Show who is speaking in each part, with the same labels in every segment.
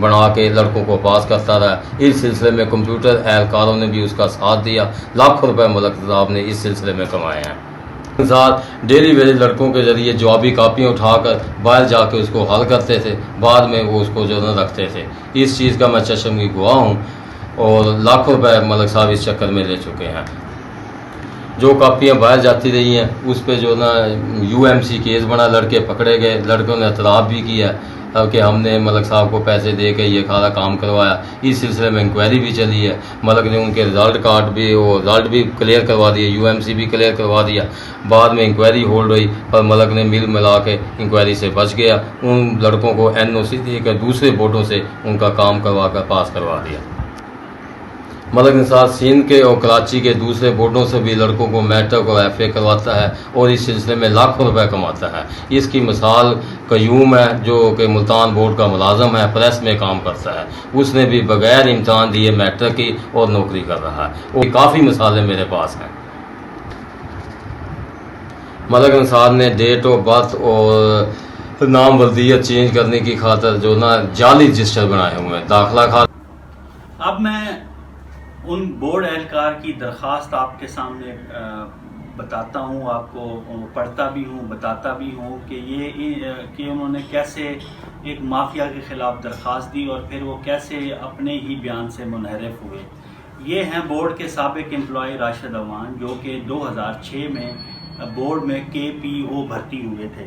Speaker 1: بنا کے لڑکوں کو پاس کرتا رہا۔ اس سلسلے میں کمپیوٹر اہلکاروں نے بھی اس کا ساتھ دیا، لاکھوں روپے ملک صاحب نے اس سلسلے میں کمائے ہیں۔ ساتھ ڈیلی ویج لڑکوں کے ذریعے جوابی کاپیاں اٹھا کر باہر جا کے اس کو حل کرتے تھے، بعد میں وہ اس کو جو نہ رکھتے تھے۔ اس چیز کا میں چشم کی گواہ ہوں اور لاکھوں روپے ملک صاحب اس چکر میں لے چکے ہیں۔ جو کاپیاں باہر جاتی رہی ہیں اس پہ جو نا UMC کیس بنا، لڑکے پکڑے گئے، لڑکوں نے اعتراف بھی کیا کہ ہم نے ملک صاحب کو پیسے دے کے یہ سارا کام کروایا۔ اس سلسلے میں انکوائری بھی چلی ہے، ملک نے ان کے رزلٹ بھی کلیئر کروا دیے، UMC بھی کلیئر کروا دیا۔ بعد میں انکوائری ہولڈ ہوئی پر ملک نے مل ملا کے انکوائری سے بچ گیا، ان لڑکوں کو NOC دے کر دوسرے بورڈوں سے ان کا کام کروا کر پاس کروا دیا۔ ملک نثار سندھ کے اور کراچی کے دوسرے بورڈوں سے بھی لڑکوں کو میٹرک اور FA کرواتا ہے اور اس سلسلے میں لاکھوں روپے کماتا ہے۔ اس کی مثال قیوم ہے جو کہ ملتان بورڈ کا ملازم ہے، پریس میں کام کرتا ہے، اس نے بھی بغیر امتحان دیے میٹرک کی اور نوکری کر رہا ہے۔ وہ کافی مثالیں میرے پاس ہیں۔ ملک نثار نے ڈیٹ آف برتھ اور نام ولدیت چینج کرنے کی خاطر جو نا جعلی رجسٹر بنائے ہوئے ہیں، داخلہ خاطر۔
Speaker 2: اب میں ان بورڈ اہلکار کی درخواست آپ کے سامنے بتاتا ہوں، آپ کو پڑھتا بھی ہوں، بتاتا بھی ہوں کہ انہوں نے کیسے ایک مافیا کے خلاف درخواست دی اور پھر وہ کیسے اپنے ہی بیان سے منحرف ہوئے۔ یہ ہیں بورڈ کے سابق امپلائی راشد عوان، جو کہ 2006 میں بورڈ میں KPO بھرتی ہوئے تھے۔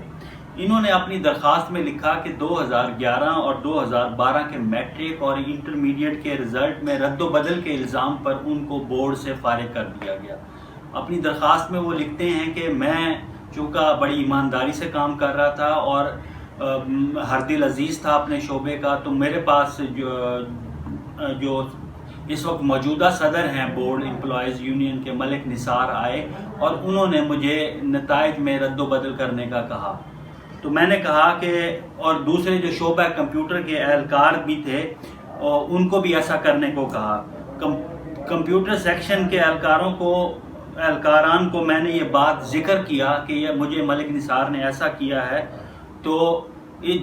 Speaker 2: انہوں نے اپنی درخواست میں لکھا کہ 2011 اور 2012 کے میٹرک اور انٹرمیڈیٹ کے رزلٹ میں رد و بدل کے الزام پر ان کو بورڈ سے فارغ کر دیا گیا۔ اپنی درخواست میں وہ لکھتے ہیں کہ میں چونکہ بڑی ایمانداری سے کام کر رہا تھا اور ہر دل عزیز تھا اپنے شعبے کا، تو میرے پاس جو اس وقت موجودہ صدر ہیں بورڈ امپلائیز یونین کے ملک نثار آئے اور انہوں نے مجھے نتائج میں رد و بدل کرنے کا کہا۔ تو میں نے کہا کہ اور دوسرے جو شعبہ کمپیوٹر کے اہلکار بھی تھے ان کو بھی ایسا کرنے کو کہا۔ کمپیوٹر سیکشن کے اہلکاران کو میں نے یہ بات ذکر کیا کہ یہ مجھے ملک نثار نے ایسا کیا ہے، تو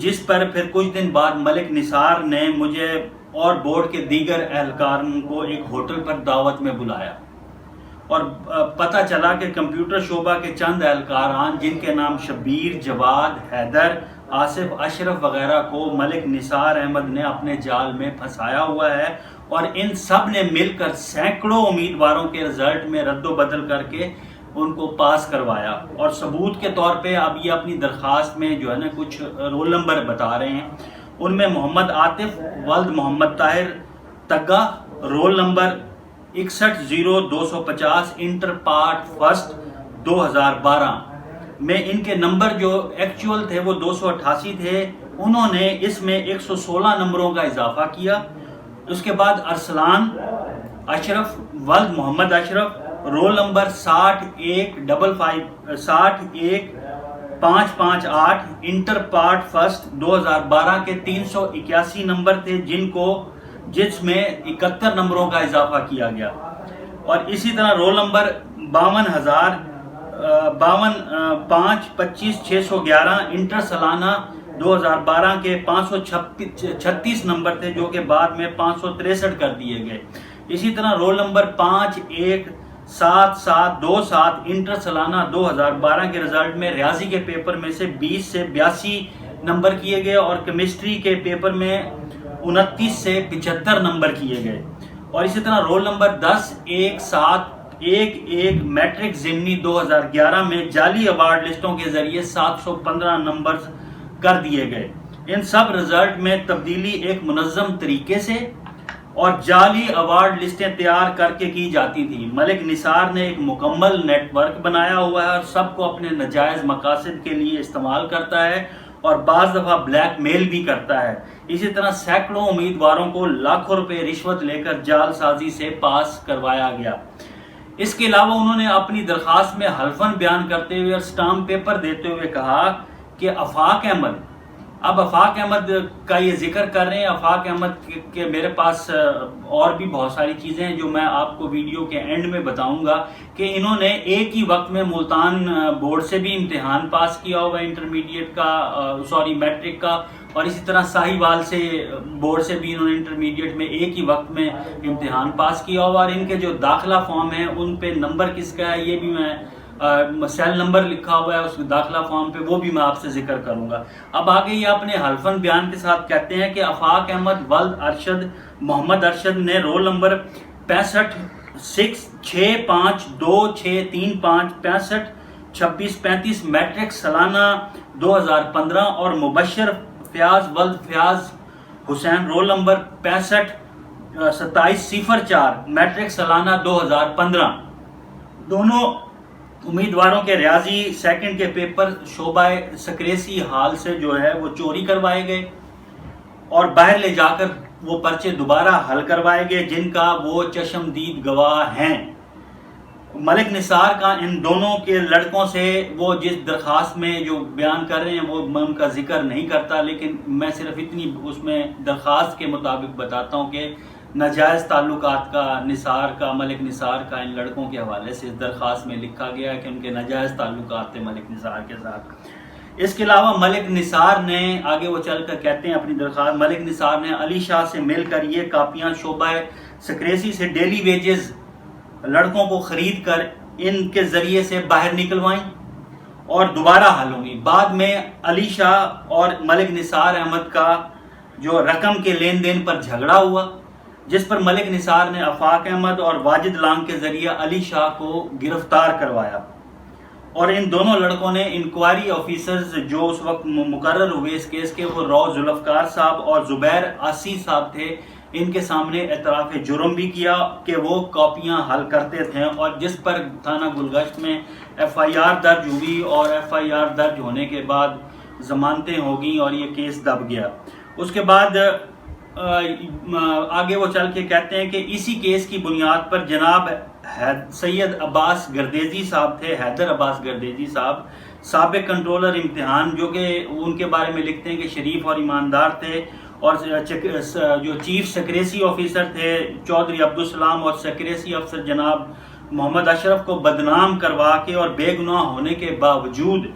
Speaker 2: جس پر پھر کچھ دن بعد ملک نثار نے مجھے اور بورڈ کے دیگر اہلکاروں کو ایک ہوٹل پر دعوت میں بلایا اور پتہ چلا کہ کمپیوٹر شعبہ کے چند اہلکاران جن کے نام شبیر، جواد، حیدر، آصف، اشرف وغیرہ کو ملک نثار احمد نے اپنے جال میں پھنسایا ہوا ہے اور ان سب نے مل کر سینکڑوں امیدواروں کے رزلٹ میں رد و بدل کر کے ان کو پاس کروایا۔ اور ثبوت کے طور پہ اب یہ اپنی درخواست میں جو ہے نا کچھ رول نمبر بتا رہے ہیں۔ ان میں محمد عاطف ولد Muhammad Tahir Tagga, roll number 610250، inter part first 2012 میں ان کے نمبر جو ایکچول تھے وہ 288 تھے، انہوں نے اس میں 116 نمبروں کا اضافہ کیا۔ اس کے بعد ارسلان اشرف ولد Muhammad Ashraf, roll number 61558، inter part first 2012 کے 381 نمبر تھے جس میں 71 نمبروں کا اضافہ کیا گیا۔ اور اسی طرح رول نمبر 5255611، انٹر سالانہ 2012 کے 536 نمبر تھے جو کہ بعد میں 563 کر دیے گئے۔ اسی طرح رول نمبر 51727، انٹر سالانہ 2012 کے رزلٹ میں ریاضی کے پیپر میں سے 20 سے 82 نمبر کیے گئے اور کیمسٹری کے پیپر میں 29 سے 75 نمبر کیے گئے۔ اور اسی طرح رول نمبر 101711 میٹرک ضمنی 2011 میں جعلی ایوارڈ لسٹوں کے ذریعے 715 نمبر کر دیے گئے۔ ان سب رزلٹ میں تبدیلی ایک منظم طریقے سے اور جعلی ایوارڈ لسٹیں تیار کر کے کی جاتی تھی۔ ملک نثار نے ایک مکمل نیٹ ورک بنایا ہوا ہے اور سب کو اپنے ناجائز مقاصد کے لیے استعمال کرتا ہے اور بعض دفعہ بلیک میل بھی کرتا ہے۔ اسی طرح سینکڑوں امیدواروں کو لاکھوں روپے رشوت لے کر جعل سازی سے پاس کروایا گیا۔ اس کے علاوہ انہوں نے اپنی درخواست میں حلفاً بیان کرتے ہوئے اور سٹامپ پیپر دیتے ہوئے کہا کہ آفاق احمد، اب آفاق احمد کا یہ ذکر کر رہے ہیں۔ آفاق احمد کے میرے پاس اور بھی بہت ساری چیزیں ہیں جو میں آپ کو ویڈیو کے اینڈ میں بتاؤں گا کہ انہوں نے ایک ہی وقت میں ملتان بورڈ سے بھی امتحان پاس کیا ہوگا انٹرمیڈیٹ کا، میٹرک کا، اور اسی طرح ساہیوال سے بورڈ سے بھی انہوں نے انٹرمیڈیٹ میں ایک ہی وقت میں امتحان پاس کیا ہوا، اور ان کے جو داخلہ فارم ہیں ان پہ نمبر کس کا ہے یہ بھی میں سیل نمبر لکھا ہوا ہے اس داخلہ فارم پہ، وہ بھی میں آپ سے ذکر کروں گا۔ اب آگے یہ اپنے حلفاً بیان کے ساتھ کہتے ہیں کہ آفاق احمد ولد ارشد محمد ارشد نے رول نمبر 65 6526335 65 36 35 میٹرک سالانہ 2015، اور مبشر فیاض ولد فیاض حسین رول نمبر 65 2704 میٹرک سالانہ 2015۔ دونوں امیدواروں کے ریاضی سیکنڈ کے پیپر شعبہ سکریسی ہال سے جو ہے وہ چوری کروائے گئے اور باہر لے جا کر وہ پرچے دوبارہ حل کروائے گئے، جن کا وہ چشمدید گواہ ہیں۔ ملک نثار کا ان دونوں کے لڑکوں سے وہ جس درخواست میں جو بیان کر رہے ہیں وہ میں ان کا ذکر نہیں کرتا، لیکن میں صرف اتنی اس میں درخواست کے مطابق بتاتا ہوں کہ ناجائز تعلقات کا نثار کا ملک نثار کا ان لڑکوں کے حوالے سے اس درخواست میں لکھا گیا ہے کہ ان کے ناجائز تعلقات تھے ملک نثار کے ساتھ۔ اس کے علاوہ ملک نثار نے آگے وہ چل کر کہتے ہیں اپنی درخواست، ملک نثار نے علی شاہ سے مل کر یہ کاپیاں شعبہ سکریسی سے ڈیلی ویجز لڑکوں کو خرید کر ان کے ذریعے سے باہر نکلوائیں اور دوبارہ حل ہوں گی۔ بعد میں علی شاہ اور ملک نثار احمد کا جو رقم کے لین دین پر جھگڑا ہوا، جس پر ملک نثار نے آفاق احمد اور واجد لانگ کے ذریعے علی شاہ کو گرفتار کروایا، اور ان دونوں لڑکوں نے انکوائری آفیسرز جو اس وقت مقرر ہوئے اس کیس کے، وہ رو ذوالفقار صاحب اور زبیر آسی صاحب تھے، ان کے سامنے اعتراف جرم بھی کیا کہ وہ کاپیاں حل کرتے تھے، اور جس پر تھانہ گلگشت میں ایف آئی آر درج ہوئی، اور ایف آئی آر درج ہونے کے بعد ضمانتیں ہو گئیں اور یہ کیس دب گیا۔ اس کے بعد آگے وہ چل کے کہتے ہیں کہ اسی کیس کی بنیاد پر جناب سید عباس گردیزی صاحب تھے، حیدر عباس گردیزی صاحب، سابق کنٹرولر امتحان، جو کہ ان کے بارے میں لکھتے ہیں کہ شریف اور ایماندار تھے، اور جو چیف سکریسی آفیسر تھے چودھری عبدالسلام، اور سکریسی افسر جناب محمد اشرف کو بدنام کروا کے اور بے گناہ ہونے کے باوجود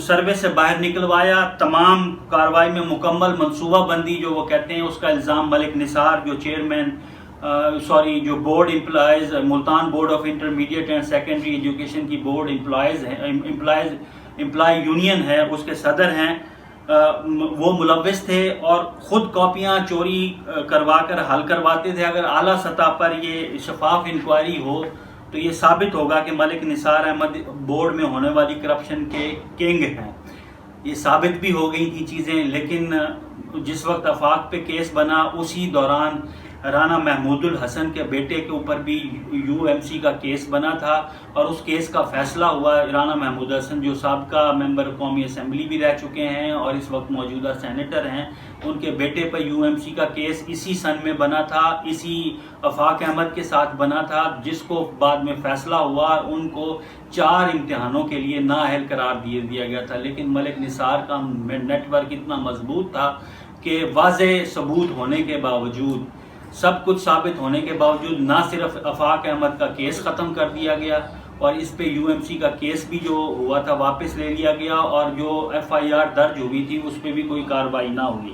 Speaker 2: سروے سے باہر نکلوایا۔ تمام کارروائی میں مکمل منصوبہ بندی جو وہ کہتے ہیں اس کا الزام ملک نثار جو چیئرمین جو board employees Multan board of intermediate and secondary education کی بورڈ امپلائی یونین ہے، اس کے صدر ہیں، وہ ملوث تھے اور خود کاپیاں چوری کروا کر حل کرواتے تھے۔ اگر اعلیٰ سطح پر یہ شفاف انکوائری ہو تو یہ ثابت ہوگا کہ ملک نثار احمد بورڈ میں ہونے والی کرپشن کے کنگ ہیں۔ یہ ثابت بھی ہو گئی تھی چیزیں، لیکن جس وقت آفاق پہ کیس بنا اسی دوران رانا محمود الحسن کے بیٹے کے اوپر بھی یو ایم سی کا کیس بنا تھا، اور اس کیس کا فیصلہ ہوا۔ رانا محمود الحسن جو سابقہ ممبر قومی اسمبلی بھی رہ چکے ہیں اور اس وقت موجودہ سینیٹر ہیں، ان کے بیٹے پر یو ایم سی کا کیس اسی سن میں بنا تھا، اسی آفاق احمد کے ساتھ بنا تھا، جس کو بعد میں فیصلہ ہوا، ان کو 4 امتحانوں کے لیے نااہل قرار دیا گیا تھا۔ لیکن ملک نثار کا نیٹ ورک اتنا مضبوط تھا کہ واضح ثبوت ہونے کے باوجود، سب کچھ ثابت ہونے کے باوجود، نہ صرف آفاق احمد کا کیس ختم کر دیا گیا اور اس پہ یو ایم سی کا کیس بھی جو ہوا تھا واپس لے لیا گیا، اور جو ایف آئی آر درج ہوئی تھی اس پہ بھی کوئی کارروائی نہ ہوئی۔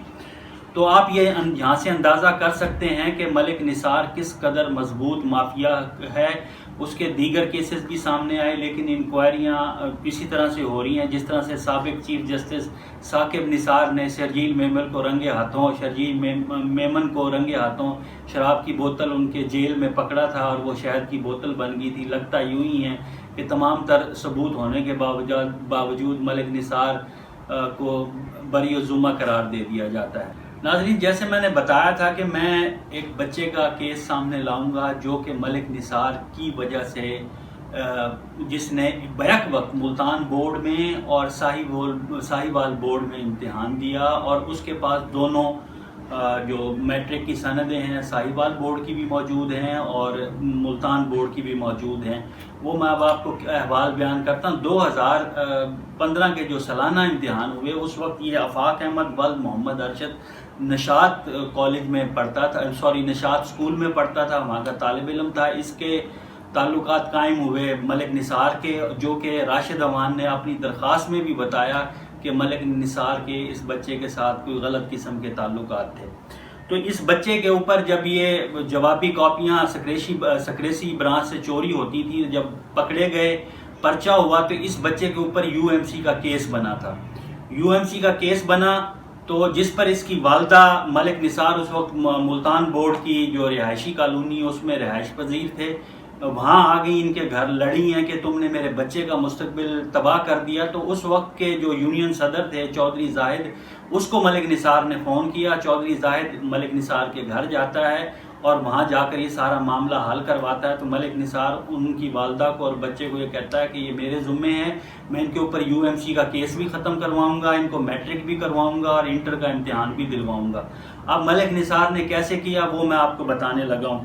Speaker 2: تو آپ یہ یہاں سے اندازہ کر سکتے ہیں کہ ملک نثار کس قدر مضبوط مافیا ہے۔ اس کے دیگر کیسز بھی سامنے آئے، لیکن انکوائریاں اسی طرح سے ہو رہی ہیں جس طرح سے سابق چیف جسٹس ثاقب نثار نے شرجیل میمن کو رنگے ہاتھوں شراب کی بوتل ان کے جیل میں پکڑا تھا اور وہ شہد کی بوتل بن گئی تھی۔ لگتا یوں ہی ہے کہ تمام تر ثبوت ہونے کے باوجود ملک نثار کو بری الذمہ قرار دے دیا جاتا ہے۔ ناظرین، جیسے میں نے بتایا تھا کہ میں ایک بچے کا کیس سامنے لاؤں گا جو کہ ملک نثار کی وجہ سے جس نے بیک وقت ملتان بورڈ میں اور ساہیوال بورڈ میں امتحان دیا، اور اس کے پاس دونوں جو میٹرک کی سندیں ہیں ساہیوال بورڈ کی بھی موجود ہیں اور ملتان بورڈ کی بھی موجود ہیں، وہ میں اب آپ کو احوال بیان کرتا ہوں۔ 2015 کے جو سالانہ امتحان ہوئے اس وقت یہ آفاق احمد ولد محمد ارشد نشاط کالج میں پڑھتا تھا، نشاط اسکول میں پڑھتا تھا، وہاں کا طالب علم تھا۔ اس کے تعلقات قائم ہوئے ملک نثار کے، جو کہ راشد امان نے اپنی درخواست میں بھی بتایا کہ ملک نثار کے اس بچے کے ساتھ کوئی غلط قسم کے تعلقات تھے. تو اس بچے کے اوپر جب یہ جوابی کاپیاں سکریسی برانچ سے چوری ہوتی تھی، جب پکڑے گئے پرچہ ہوا تو اس بچے کے اوپر UMC کا کیس بنا تھا. UMC کا کیس بنا تو جس پر اس کی والدہ ملک نثار اس وقت ملتان بورڈ کی جو رہائشی کالونی اس میں رہائش پذیر تھے، وہاں آ گئی، ان کے گھر لڑی ہیں کہ تم نے میرے بچے کا مستقبل تباہ کر دیا. تو اس وقت کے جو یونین صدر تھے چودھری زاہد، اس کو ملک نثار نے فون کیا. چودھری زاہد ملک نثار کے گھر جاتا ہے اور وہاں جا کر یہ سارا معاملہ حل کرواتا ہے. تو ملک نثار ان کی والدہ کو اور بچے کو یہ کہتا ہے کہ یہ میرے ذمے ہیں، میں ان کے اوپر UMC کا کیس بھی ختم کرواؤں گا، ان کو میٹرک بھی کرواؤں گا اور انٹر کا امتحان بھی دلواؤں گا. اب ملک نثار نے کیسے کیا وہ میں آپ کو بتانے لگا ہوں.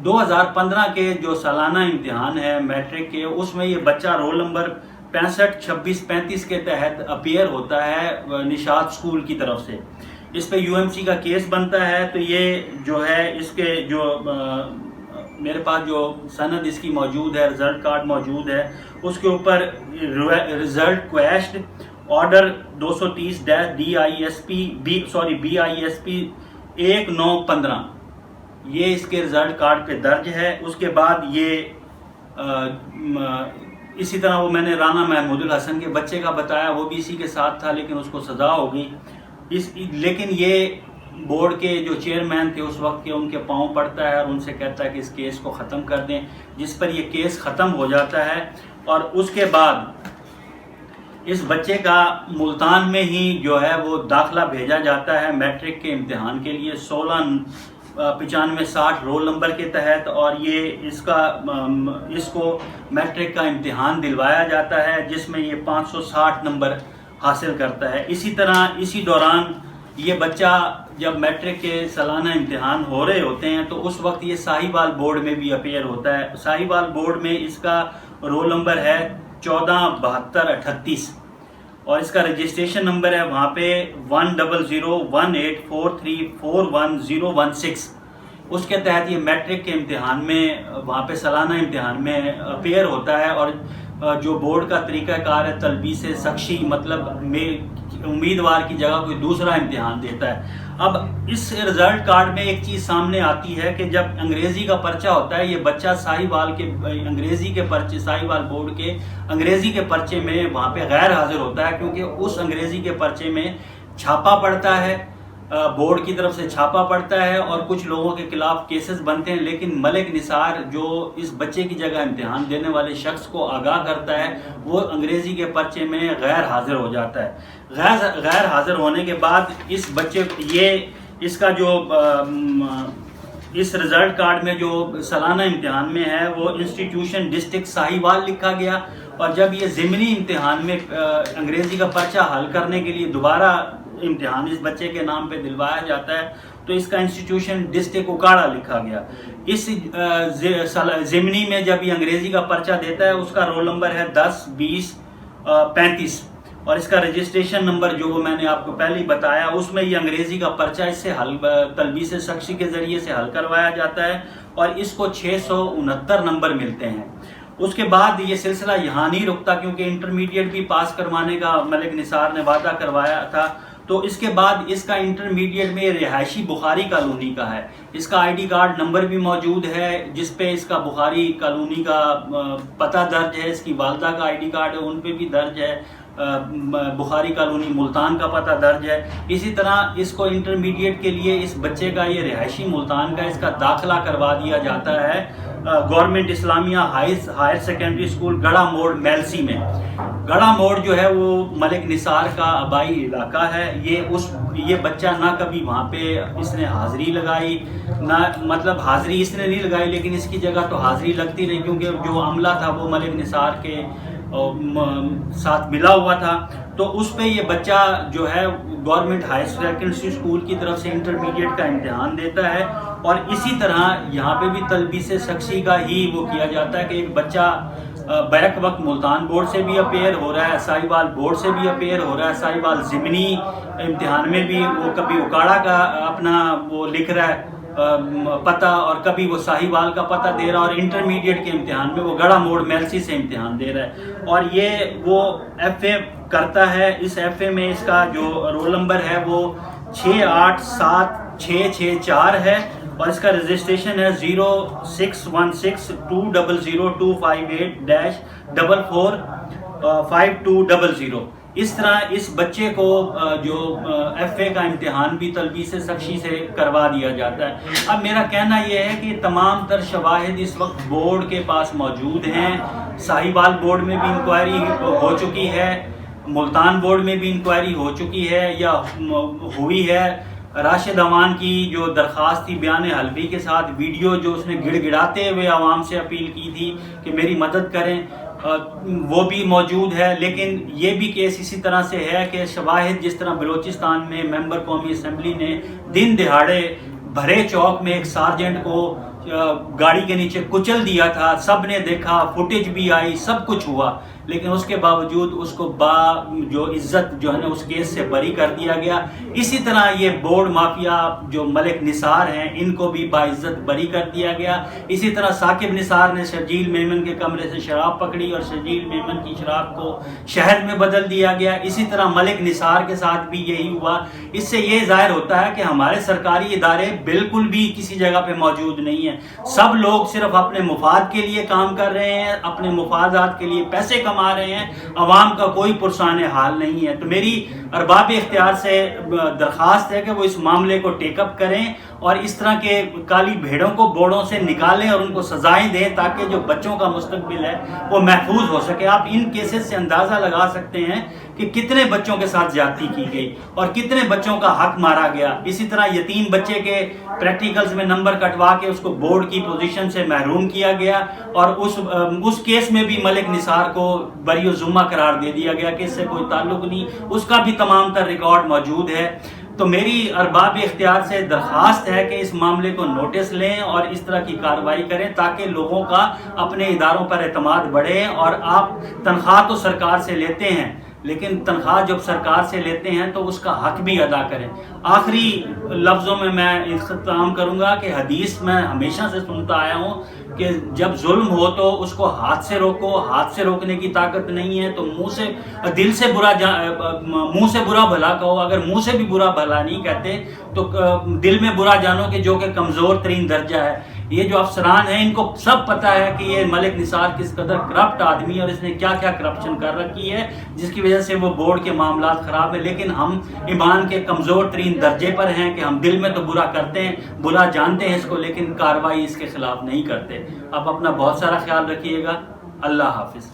Speaker 2: 2015 کے جو سالانہ امتحان ہے میٹرک کے، اس میں یہ بچہ رول نمبر 65 26 35 کے تحت اپیئر ہوتا ہے نشاط اسکول کی طرف سے. اس پہ UMC کا کیس بنتا ہے. تو یہ جو ہے اس کے جو میرے پاس جو سند اس کی موجود ہے، رزلٹ کارڈ موجود ہے، اس کے اوپر رزلٹ کویشڈ آرڈر 230-BISP 1915 یہ اس کے رزلٹ کارڈ پہ درج ہے. اس کے بعد یہ اسی طرح وہ میں نے رانا محمود الحسن کے بچے کا بتایا، وہ بھی اسی کے ساتھ تھا لیکن اس کو سزا ہو گئی. لیکن یہ بورڈ کے جو چیئرمین تھے اس وقت کے، ان کے پاؤں پڑتا ہے اور ان سے کہتا ہے کہ اس کیس کو ختم کر دیں، جس پر یہ کیس ختم ہو جاتا ہے. اور اس کے بعد اس بچے کا ملتان میں ہی جو ہے وہ داخلہ بھیجا جاتا ہے میٹرک کے امتحان کے لیے 1695-60 رول نمبر کے تحت. اور یہ اس کو میٹرک کا امتحان دلوایا جاتا ہے جس میں یہ 560 نمبر حاصل کرتا ہے. اسی طرح اسی دوران یہ بچہ جب میٹرک کے سالانہ امتحان ہو رہے ہوتے ہیں تو اس وقت یہ ساہیوال بورڈ میں بھی اپیئر ہوتا ہے. ساہیوال بورڈ میں اس کا رول نمبر ہے 147238 اور اس کا رجسٹریشن نمبر ہے وہاں پہ 1001843411016. اس کے تحت یہ میٹرک کے امتحان میں وہاں پہ سالانہ امتحان میں اپیئر ہوتا ہے. اور جو بورڈ کا طریقہ کار ہے تلبیس سخشی، مطلب امیدوار کی جگہ کوئی دوسرا امتحان دیتا ہے. اب اس رزلٹ کارڈ میں ایک چیز سامنے آتی ہے کہ جب انگریزی کا پرچہ ہوتا ہے، یہ بچہ ساہیوال کے انگریزی کے پرچے، ساہیوال بورڈ کے انگریزی کے پرچے میں وہاں پہ غیر حاضر ہوتا ہے کیونکہ اس انگریزی کے پرچے میں چھاپا پڑتا ہے، بورڈ کی طرف سے چھاپا پڑتا ہے اور کچھ لوگوں کے خلاف کیسز بنتے ہیں. لیکن ملک نثار جو اس بچے کی جگہ امتحان دینے والے شخص کو آگاہ کرتا ہے، وہ انگریزی کے پرچے میں غیر حاضر ہو جاتا ہے. غیر حاضر ہونے کے بعد اس بچے اس کا جو اس رزلٹ کارڈ میں جو سالانہ امتحان میں ہے وہ انسٹیٹیوشن ڈسٹرکٹ ساہیوال لکھا گیا. اور جب یہ ضمنی امتحان میں انگریزی کا پرچہ حل کرنے کے لیے دوبارہ امتحان اس بچے کے نام پہ دلوایا جاتا ہے تو اس کا انسٹیٹیوشن ڈسٹرکٹ اکاڑا لکھا گیا. اس ضمنی میں جب یہ انگریزی کا پرچہ دیتا ہے اس کا رول نمبر ہے 10-20-35 اور اس کا رجسٹریشن نمبر جو وہ میں نے آپ کو پہلے ہی بتایا، اس میں یہ انگریزی کا پرچہ اس سے تلبیس سخشی کے ذریعے سے حل کروایا جاتا ہے اور اس کو 669 نمبر ملتے ہیں. اس کے بعد یہ سلسلہ یہاں نہیں رکتا کیونکہ انٹرمیڈیٹ بھی پاس کروانے کا ملک نثار نے وعدہ کروایا تھا. تو اس کے بعد اس کا انٹرمیڈیٹ میں رہائشی بخاری کالونی کا ہے. اس کا ID کارڈ نمبر بھی موجود ہے جس پہ اس کا بخاری کالونی کا پتہ درج ہے. اس کی والدہ کا ID کارڈ ہے، ان پہ بھی درج ہے، بخاری کالونی ملتان کا پتہ درج ہے. اسی طرح اس کو انٹرمیڈیٹ کے لیے اس بچے کا یہ رہائشی ملتان کا اس کا داخلہ کروا دیا جاتا ہے گورنمنٹ اسلامیہ ہائر سیکنڈری اسکول گڑھا موڑ میلسی میں. گڑھا موڑ جو ہے وہ ملک نثار کا آبائی علاقہ ہے. یہ بچہ نہ کبھی وہاں پہ اس نے حاضری لگائی، نہ مطلب حاضری اس نے نہیں لگائی لیکن اس کی جگہ تو حاضری لگتی رہی کیونکہ جو عملہ تھا وہ ملک نثار کے ساتھ ملا ہوا تھا. تو اس پہ یہ بچہ جو ہے گورنمنٹ ہائر سیکنڈری اسکول کی طرف سے انٹرمیڈیٹ کا امتحان دیتا ہے. اور اسی طرح یہاں پہ بھی تلبیس سخشی کا ہی وہ کیا جاتا ہے کہ ایک بچہ بیک وقت ملتان بورڈ سے بھی اپیئر ہو رہا ہے، ساہیوال بورڈ سے بھی اپیئر ہو رہا ہے، ساہیوال ضمنی امتحان میں بھی وہ کبھی اکاڑا کا اپنا وہ لکھ رہا ہے پتہ اور کبھی وہ ساہیوال کا پتہ دے رہا، اور انٹرمیڈیٹ کے امتحان میں وہ گڑھا موڑ میلسی سے امتحان دے رہا ہے، اور یہ وہ ایف اے کرتا ہے۔ اس ایف اے میں اس کا جو رول نمبر ہے وہ 687664 ہے، اور اس کا رجسٹریشن ہے 0616-258-45200۔ اس طرح اس بچے کو جو ایف اے کا امتحان بھی تلبیس سخشی سے کروا دیا جاتا ہے۔ اب میرا کہنا یہ ہے کہ تمام تر شواہد اس وقت بورڈ کے پاس موجود ہیں، ساہیوال بورڈ میں بھی انکوائری ہو چکی ہے، ملتان بورڈ میں بھی انکوائری ہو چکی ہے یا ہوئی ہے۔ راشد امان کی جو درخواست تھی بیان حلبی کے ساتھ ویڈیو جو اس نے گڑ گڑاتے ہوئے عوام سے اپیل کی تھی کہ میری مدد کریں، وہ بھی موجود ہے۔ لیکن یہ بھی کیس اسی طرح سے ہے کہ شواہد جس طرح بلوچستان میں ممبر قومی اسمبلی نے دن دہاڑے بھرے چوک میں ایک سارجنٹ کو گاڑی کے نیچے کچل دیا تھا، سب نے دیکھا، فوٹیج بھی آئی، سب کچھ ہوا، لیکن اس کے باوجود اس کو جو عزت جو ہے نا اس کیس سے بری کر دیا گیا۔ اسی طرح یہ بورڈ مافیا جو ملک نثار ہیں ان کو بھی باعزت بری کر دیا گیا۔ اسی طرح ثاقب نثار نے شرجیل میمن کے کمرے سے شراب پکڑی اور شرجیل میمن کی شراب کو شہد میں بدل دیا گیا۔ اسی طرح ملک نثار کے ساتھ بھی یہی ہوا۔ اس سے یہ ظاہر ہوتا ہے کہ ہمارے سرکاری ادارے بالکل بھی کسی جگہ پہ موجود نہیں ہیں، سب لوگ صرف اپنے مفاد کے لیے کام کر رہے ہیں، اپنے مفادات کے لیے پیسے کما رہے ہیں، عوام کا کوئی پرسان حال نہیں ہے۔ تو میری ارباب اختیار سے درخواست ہے کہ وہ اس معاملے کو ٹیک اپ کریں اور اس طرح کے کالی بھیڑوں کو بورڈوں سے نکالیں اور ان کو سزائیں دیں تاکہ جو بچوں کا مستقبل ہے وہ محفوظ ہو سکے۔ آپ ان کیسز سے اندازہ لگا سکتے ہیں کہ کتنے بچوں کے ساتھ زیادتی کی گئی اور کتنے بچوں کا حق مارا گیا۔ اسی طرح یتیم بچے کے پریکٹیکلز میں نمبر کٹوا کے اس کو بورڈ کی پوزیشن سے محروم کیا گیا، اور اس کیس میں بھی ملک نثار کو بری الذمہ قرار دے دیا گیا کہ اس سے کوئی تعلق نہیں، اس کا بھی تمام تر ریکارڈ موجود ہے۔ تو میری ارباب اختیار سے درخواست ہے کہ اس معاملے کو نوٹس لیں اور اس طرح کی کارروائی کریں تاکہ لوگوں کا اپنے اداروں پر اعتماد بڑھے۔ اور آپ تنخواہ تو سرکار سے لیتے ہیں، لیکن تنخواہ جب سرکار سے لیتے ہیں تو اس کا حق بھی ادا کریں۔ آخری لفظوں میں اختتام کروں گا کہ حدیث میں ہمیشہ سے سنتا آیا ہوں کہ جب ظلم ہو تو اس کو ہاتھ سے روکو، ہاتھ سے روکنے کی طاقت نہیں ہے تو منہ سے برا بھلا کہو، اگر منہ سے بھی برا بھلا نہیں کہتے تو دل میں برا جانو کہ جو کہ کمزور ترین درجہ ہے۔ یہ جو افسران ہیں ان کو سب پتہ ہے کہ یہ ملک نثار کس قدر کرپٹ آدمی ہے اور اس نے کیا کیا کرپشن کر رکھی ہے جس کی وجہ سے وہ بورڈ کے معاملات خراب ہیں، لیکن ہم ایمان کے کمزور ترین درجے پر ہیں کہ ہم دل میں تو برا کرتے ہیں، برا جانتے ہیں اس کو، لیکن کارروائی اس کے خلاف نہیں کرتے۔ آپ اپنا بہت سارا خیال رکھیے گا۔ اللہ حافظ۔